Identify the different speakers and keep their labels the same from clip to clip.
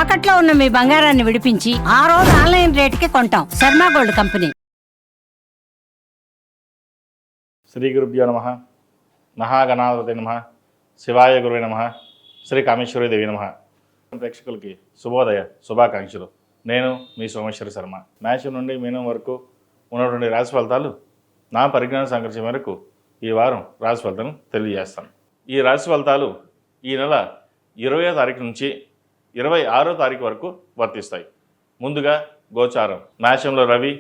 Speaker 1: తాకట్లో ఉన్న మీ బంగారాన్ని విడిపించి ఆ రోజు ఆన్లైన్ రేటుకి కొంటాం. Sharma gold company.
Speaker 2: శ్రీ గురుభ్యో నమః. మహాగణాధిపతి నమః. శివాయ గురువే నమః. శ్రీ కామేశ్వరి దేవి నమః. ప్రేక్షకులకి శుభోదయ శుభాకాంక్షలు. నేను మీ సోమేశ్వర శర్మ. మేషం నుండి మీనం వరకు ఉన్నటువంటి రాశి ఫలితాలు నా పరిజ్ఞాన సంకర్షణ మేరకు ఈ వారం రాశి ఫలితాలను తెలియజేస్తాను. ఈ రాశి ఫలితాలు ఈ నెల 20వ తారీఖు నుంచి 26వ తారీఖు వరకు వర్తిస్తాయి. ముందుగా గోచారం. మేషంలో రవి,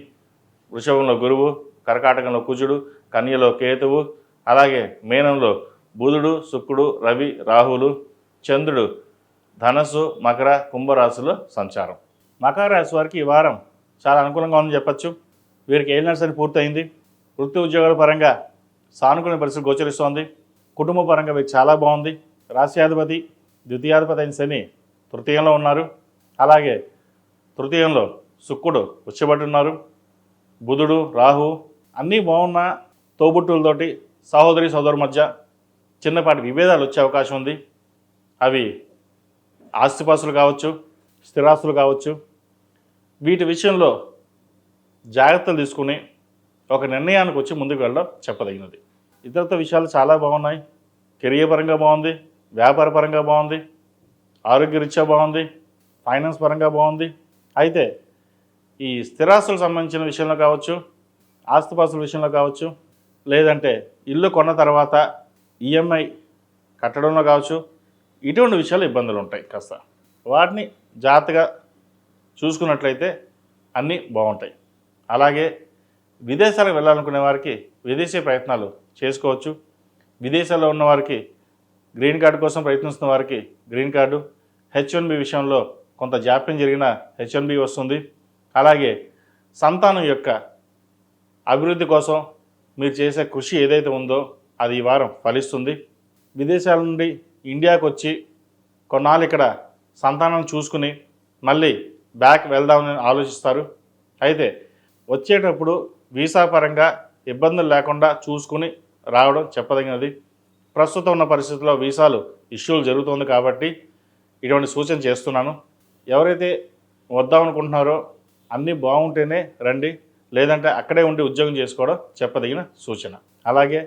Speaker 2: వృషభంలో గురువు, కర్కాటకంలో కుజుడు, కన్యలో కేతువు, అలాగే మీనంలో బుధుడు, శుక్రుడు, రవి, రాహువులు, చంద్రుడు ధనస్సు, మకర, కుంభరాశుల్లో సంచారం. మకర రాశి వారికి ఈ వారం చాలా అనుకూలంగా ఉందని చెప్పచ్చు. వీరికి ఏలినాటి శని పూర్తయింది. వృత్తి ఉద్యోగాల పరంగా సానుకూల పరిస్థితి గోచరిస్తోంది. కుటుంబ పరంగా వీరికి చాలా బాగుంది. రాశ్యాధిపతి ద్వితీయాధిపతి అయిన శని తృతీయంలో ఉన్నారు. అలాగే తృతీయంలో శుక్రుడు ఉచ్చబడుతున్నారు. బుధుడు, రాహు అన్నీ బాగున్న తోబుట్టులతోటి సహోదరి సోదరు మధ్య చిన్నపాటి విభేదాలు వచ్చే అవకాశం ఉంది. అవి ఆస్తిపాస్తులు కావచ్చు, స్థిరాస్తులు కావచ్చు. వీటి విషయంలో జాగ్రత్తలు తీసుకుని ఒక నిర్ణయానికి వచ్చి ముందుకు వెళ్ళడం చెప్పదగినది. ఇతరత్ర విషయాలు చాలా బాగున్నాయి. కెరియర్ పరంగా బాగుంది, వ్యాపార పరంగా బాగుంది, ఆరోగ్యరీత్యా బాగుంది, ఫైనాన్స్ పరంగా బాగుంది. అయితే ఈ స్థిరాస్తులకు సంబంధించిన విషయంలో కావచ్చు, ఆస్తిపాస్తుల విషయంలో కావచ్చు, లేదంటే ఇల్లు కొన్న తర్వాత ఈఎంఐ కట్టడంలో కావచ్చు, ఇటువంటి విషయాలు ఇబ్బందులు ఉంటాయి. కాస్త వాటిని జాగ్రత్తగా చూసుకున్నట్లయితే అన్నీ బాగుంటాయి. అలాగే విదేశాలకు వెళ్ళాలనుకునే వారికి విదేశీ ప్రయత్నాలు చేసుకోవచ్చు. విదేశాల్లో ఉన్న వారికి గ్రీన్ కార్డు కోసం ప్రయత్నిస్తున్న వారికి గ్రీన్ కార్డు, H1B విషయంలో కొంత జాప్యం జరిగిన H1B వస్తుంది. అలాగే సంతానం యొక్క అభివృద్ధి కోసం మీరు చేసే కృషి ఏదైతే ఉందో అది ఈ వారం ఫలిస్తుంది. విదేశాల నుండి ఇండియాకు వచ్చి కొన్నాళ్ళు ఇక్కడ సంతానం చూసుకుని మళ్ళీ బ్యాక్ వెళ్దామని ఆలోచిస్తారు. అయితే వచ్చేటప్పుడు వీసా పరంగా ఇబ్బందులు లేకుండా చూసుకుని రావడం చెప్పదగినది. ప్రస్తుతం ఉన్న పరిస్థితుల్లో వీసాలు ఇష్యూలు జరుగుతుంది కాబట్టి ఇటువంటి సూచన చేస్తున్నాను. ఎవరైతే వద్దామనుకుంటున్నారో అన్నీ బాగుంటేనే రండి, లేదంటే అక్కడే ఉండి ఉద్యోగం చేసుకోవడం చెప్పదగిన సూచన. అలాగే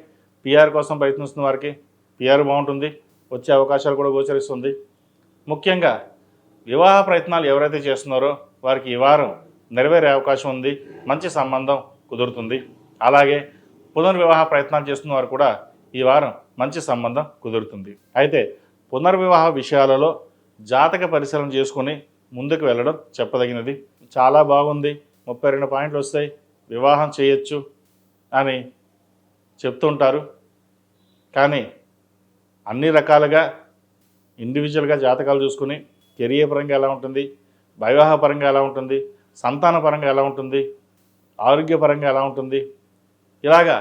Speaker 2: పిఆర్ కోసం ప్రయత్నిస్తున్న వారికి పిఆర్ బాగుంటుంది, వచ్చే అవకాశాలు కూడా గోచరిస్తుంది. ముఖ్యంగా వివాహ ప్రయత్నాలు ఎవరైతే చేస్తున్నారో వారికి ఈ వారం నెరవేరే అవకాశం ఉంది. మంచి సంబంధం కుదురుతుంది. అలాగే పునర్వివాహ ప్రయత్నాలు చేస్తున్న వారు కూడా ఈ వారం మంచి సంబంధం కుదురుతుంది. అయితే పునర్వివాహ విషయాలలో జాతక పరిశీలన చేసుకుని ముందుకు వెళ్ళడం చెప్పదగినది. చాలా బాగుంది, 32 పాయింట్లు వస్తాయి, వివాహం చేయొచ్చు అని చెప్తుంటారు. కానీ అన్ని రకాలుగా ఇండివిజువల్గా జాతకాలు చూసుకుని కెరియర్ పరంగా ఎలా ఉంటుంది, వివాహ పరంగా ఎలా ఉంటుంది, సంతాన పరంగా ఎలా ఉంటుంది, ఆరోగ్యపరంగా ఎలా ఉంటుంది, ఇలాగా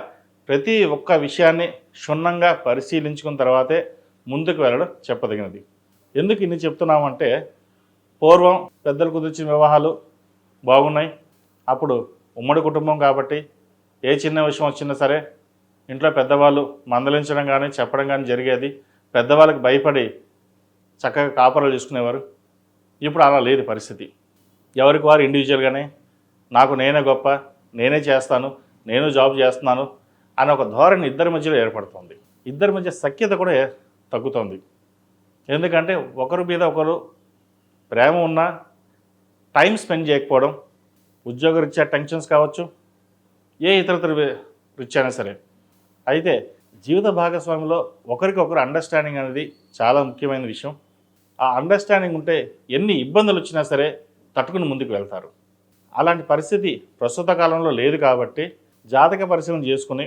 Speaker 2: ప్రతి ఒక్క విషయాన్ని క్షుణ్ణంగా పరిశీలించుకున్న తర్వాతే ముందుకు వెళ్ళడం చెప్పదగినది. ఎందుకు ఇన్ని చెప్తున్నామంటే పూర్వం పెద్దలు కుదిర్చిన వివాహాలు బాగున్నాయి. అప్పుడు ఉమ్మడి కుటుంబం కాబట్టి ఏ చిన్న విషయం వచ్చినా సరే ఇంట్లో పెద్దవాళ్ళు మందలించడం కానీ చెప్పడం కానీ జరిగేది. పెద్దవాళ్ళకి భయపడి చక్కగా కాపురాలు చేసుకునేవారు. ఇప్పుడు అలా లేదు పరిస్థితి. ఎవరికి వారు ఇండివిజువల్గానే నాకు నేనే గొప్ప, నేనే చేస్తాను, నేను జాబ్ చేస్తున్నాను అనే ఒక ధోరణి ఇద్దరి మధ్యలో ఏర్పడుతుంది. ఇద్దరి మధ్య సఖ్యత కూడా తగ్గుతుంది. ఎందుకంటే ఒకరి మీద ఒకరు ప్రేమ ఉన్నా టైం స్పెండ్ చేయకపోవడం, ఉద్యోగరీత్యా టెన్షన్స్ కావచ్చు, ఏ ఇతరతర రీత్యా అయినా సరే. అయితే జీవిత భాగస్వామిలో ఒకరికొకరు అండర్స్టాండింగ్ అనేది చాలా ముఖ్యమైన విషయం. ఆ అండర్స్టాండింగ్ ఉంటే ఎన్ని ఇబ్బందులు వచ్చినా సరే తట్టుకుని ముందుకు వెళ్తారు. అలాంటి పరిస్థితి ప్రస్తుత కాలంలో లేదు కాబట్టి జాతక పరిశీలన చేసుకుని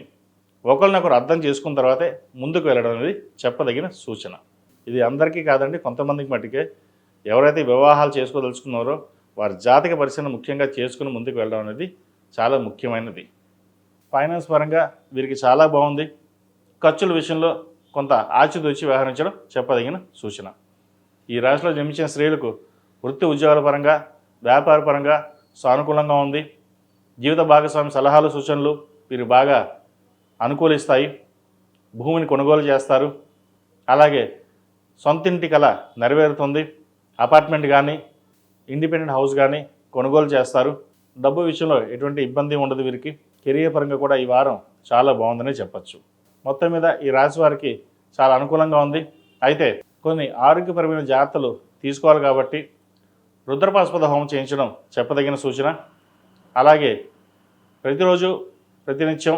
Speaker 2: ఒకరినొకరు అర్థం చేసుకున్న తర్వాతే ముందుకు వెళ్ళడం అనేది చెప్పదగిన సూచన. ఇది అందరికీ కాదండి, కొంతమందికి మట్టుకే. ఎవరైతే వివాహాలు చేసుకోదలుచుకున్నారో వారి జాతక పరిశీలన ముఖ్యంగా చేసుకుని ముందుకు వెళ్ళడం అనేది చాలా ముఖ్యమైనది. ఫైనాన్స్ పరంగా వీరికి చాలా బాగుంది. ఖర్చుల విషయంలో కొంత ఆచితూచి వ్యవహరించడం చెప్పదగిన సూచన. ఈ రాశిలో జన్మించిన స్త్రీలకు వృత్తి ఉద్యోగాల పరంగా, వ్యాపార పరంగా సానుకూలంగా ఉంది. జీవిత భాగస్వామి సలహాలు సూచనలు వీరు బాగా అనుకూలిస్తాయి. భూమిని కొనుగోలు చేస్తారు. అలాగే సొంతింటి కల నెరవేరుతుంది. అపార్ట్మెంట్ కానీ ఇండిపెండెంట్ హౌస్ కానీ కొనుగోలు చేస్తారు. డబ్బు విషయంలో ఎటువంటి ఇబ్బంది ఉండదు వీరికి. కెరియర్ పరంగా కూడా ఈ వారం చాలా బాగుందనే చెప్పచ్చు. మొత్తం మీద ఈ రాశి వారికి చాలా అనుకూలంగా ఉంది. అయితే కొన్ని ఆరోగ్యపరమైన జాగ్రత్తలు తీసుకోవాలి కాబట్టి రుద్రపాశుపత హోమం చేయించడం చెప్పదగిన సూచన. అలాగే ప్రతిరోజు ప్రతినిత్యం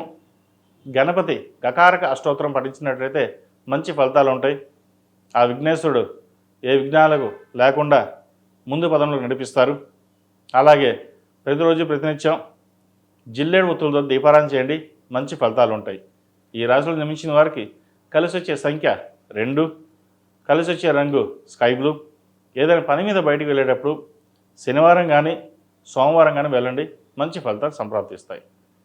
Speaker 2: గణపతి గకారక అష్టోత్తరం పఠించినట్లయితే మంచి ఫలితాలు ఉంటాయి. ఆ విఘ్నేశ్వరుడు ఏ విఘ్నాలకు లేకుండా ముందు పదంలో నడిపిస్తారు. అలాగే ప్రతిరోజు ప్రతినిత్యం జిల్లేడు ఒత్తులతో దీపారాధన చేయండి, మంచి ఫలితాలు ఉంటాయి. ఈ రాశిలో జన్మించిన వారికి కలిసి వచ్చే సంఖ్య 2, కలిసి వచ్చే రంగు స్కై బ్లూ. ఏదైనా పని మీద బయటికి వెళ్ళేటప్పుడు శనివారం కానీ సోమవారం కానీ వెళ్ళండి, మంచి ఫలితాలు సంప్రాప్తిస్తాయి.